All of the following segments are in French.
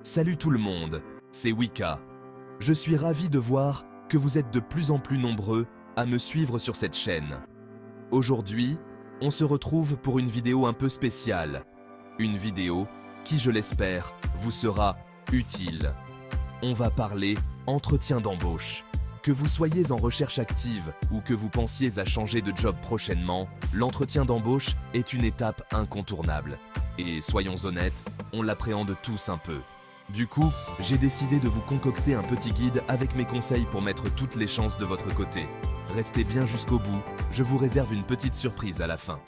Salut tout le monde, c'est Wika. Je suis ravi de voir que vous êtes de plus en plus nombreux à me suivre sur cette chaîne. Aujourd'hui, on se retrouve pour une vidéo un peu spéciale. Une vidéo qui, je l'espère, vous sera utile. On va parler entretien d'embauche. Que vous soyez en recherche active ou que vous pensiez à changer de job prochainement, l'entretien d'embauche est une étape incontournable. Et soyons honnêtes, on l'appréhende tous un peu. Du coup, j'ai décidé de vous concocter un petit guide avec mes conseils pour mettre toutes les chances de votre côté. Restez bien jusqu'au bout, je vous réserve une petite surprise à la fin.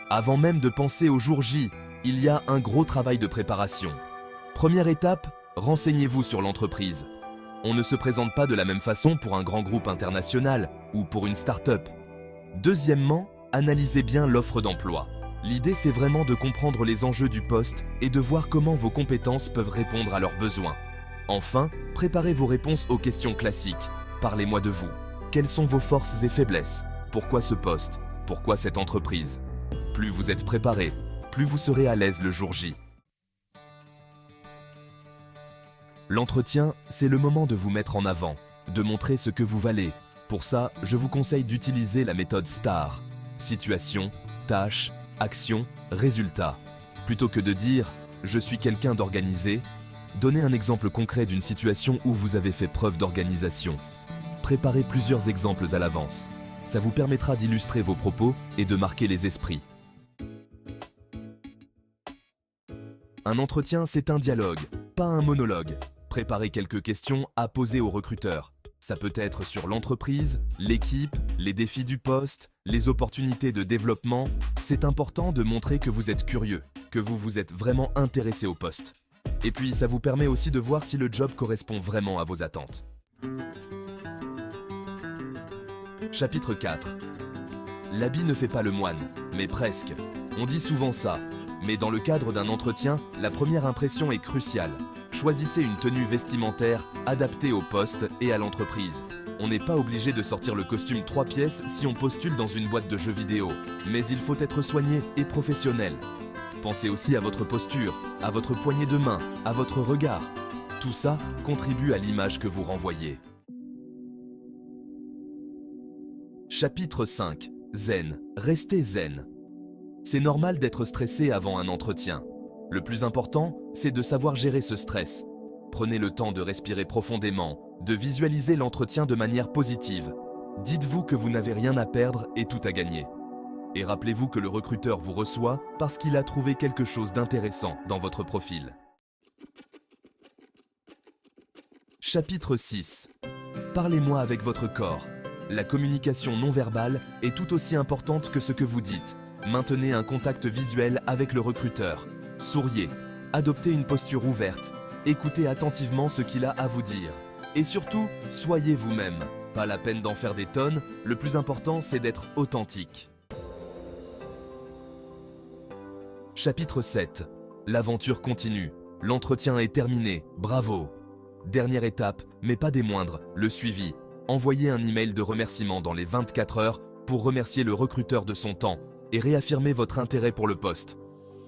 Avant même de penser au jour J, il y a un gros travail de préparation. Première étape, renseignez-vous sur l'entreprise. On ne se présente pas de la même façon pour un grand groupe international ou pour une start-up. Deuxièmement, analysez bien l'offre d'emploi. L'idée, c'est vraiment de comprendre les enjeux du poste et de voir comment vos compétences peuvent répondre à leurs besoins. Enfin, préparez vos réponses aux questions classiques. Parlez-moi de vous. Quelles sont vos forces et faiblesses? Pourquoi ce poste? Pourquoi cette entreprise? Plus vous êtes préparé, plus vous serez à l'aise le jour J. L'entretien, c'est le moment de vous mettre en avant, de montrer ce que vous valez. Pour ça, je vous conseille d'utiliser la méthode STAR. Situation, tâche, action, résultat. Plutôt que de dire « je suis quelqu'un d'organisé », donnez un exemple concret d'une situation où vous avez fait preuve d'organisation. Préparez plusieurs exemples à l'avance. Ça vous permettra d'illustrer vos propos et de marquer les esprits. Un entretien, c'est un dialogue, pas un monologue. Préparez quelques questions à poser aux recruteurs. Ça peut être sur l'entreprise, l'équipe, les défis du poste, les opportunités de développement. C'est important de montrer que vous êtes curieux, que vous vous êtes vraiment intéressé au poste. Et puis, ça vous permet aussi de voir si le job correspond vraiment à vos attentes. Chapitre 4. L'habit ne fait pas le moine, mais presque. On dit souvent ça, mais dans le cadre d'un entretien, la première impression est cruciale. Choisissez une tenue vestimentaire adaptée au poste et à l'entreprise. On n'est pas obligé de sortir le costume 3 pièces si on postule dans une boîte de jeux vidéo, mais il faut être soigné et professionnel. Pensez aussi à votre posture, à votre poignée de main, à votre regard. Tout ça contribue à l'image que vous renvoyez. Chapitre 5. Zen. Restez zen. C'est normal d'être stressé avant un entretien. Le plus important, c'est de savoir gérer ce stress. Prenez le temps de respirer profondément, de visualiser l'entretien de manière positive. Dites-vous que vous n'avez rien à perdre et tout à gagner. Et rappelez-vous que le recruteur vous reçoit parce qu'il a trouvé quelque chose d'intéressant dans votre profil. Chapitre 6. Parlez-moi avec votre corps. La communication non verbale est tout aussi importante que ce que vous dites. Maintenez un contact visuel avec le recruteur. Souriez, adoptez une posture ouverte, écoutez attentivement ce qu'il a à vous dire. Et surtout, soyez vous-même. Pas la peine d'en faire des tonnes, le plus important c'est d'être authentique. Chapitre 7. L'aventure continue. L'entretien est terminé, bravo. Dernière étape, mais pas des moindres, le suivi. Envoyez un email de remerciement dans les 24 heures pour remercier le recruteur de son temps et réaffirmer votre intérêt pour le poste.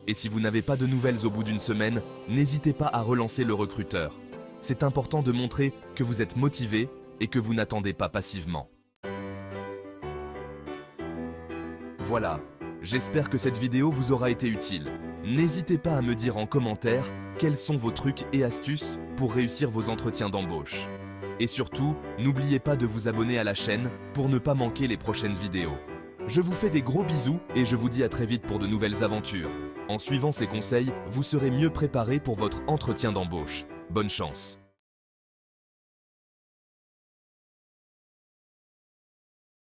Et si vous n'avez pas de nouvelles au bout d'une semaine, n'hésitez pas à relancer le recruteur. C'est important de montrer que vous êtes motivé et que vous n'attendez pas passivement. Voilà, j'espère que cette vidéo vous aura été utile. N'hésitez pas à me dire en commentaire quels sont vos trucs et astuces pour réussir vos entretiens d'embauche. Et surtout, n'oubliez pas de vous abonner à la chaîne pour ne pas manquer les prochaines vidéos. Je vous fais des gros bisous et je vous dis à très vite pour de nouvelles aventures. En suivant ces conseils, vous serez mieux préparé pour votre entretien d'embauche. Bonne chance!